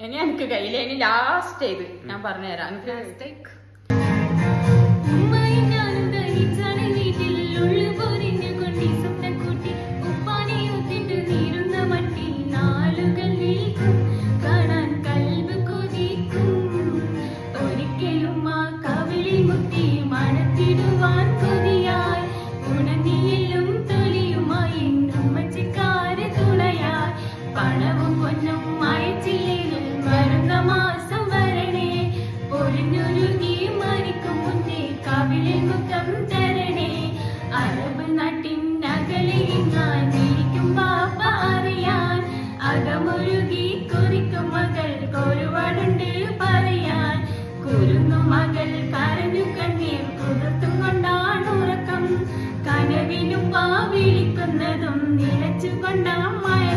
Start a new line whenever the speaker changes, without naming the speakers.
ഇനി എനിക്ക് കയ്യില് ഇനി ലാസ്റ്റ് ഇത് ഞാൻ പറഞ്ഞുതരാം. എനിക്ക് പണവും പൊന്നും അയച്ചില്ലേലും വരുന്ന മാസം വരണേ, പൊരിഞ്ഞൊരുങ്ങി മരിക്കും മുന്നേ കവിളിൽ മുത്തം തരണേ. അറബ് നാട്ടിൻ അകലെങ്ങാൻ ഇരിക്കും പാപ്പ അറിയാൻ, അകമൊരുകി കുറിക്കും മകൾക്ക് ഒരുപാടുണ്ട് പറയാൻ. കുരുന്നു മകൾ കരഞ്ഞു കണ്ണീർ കുതിർത്തും കൊണ്ടാണ് ഉറക്കം, കനവിലും പാ വിളിക്കുന്നതും നിലച്ചു കൊണ്ടാ മയ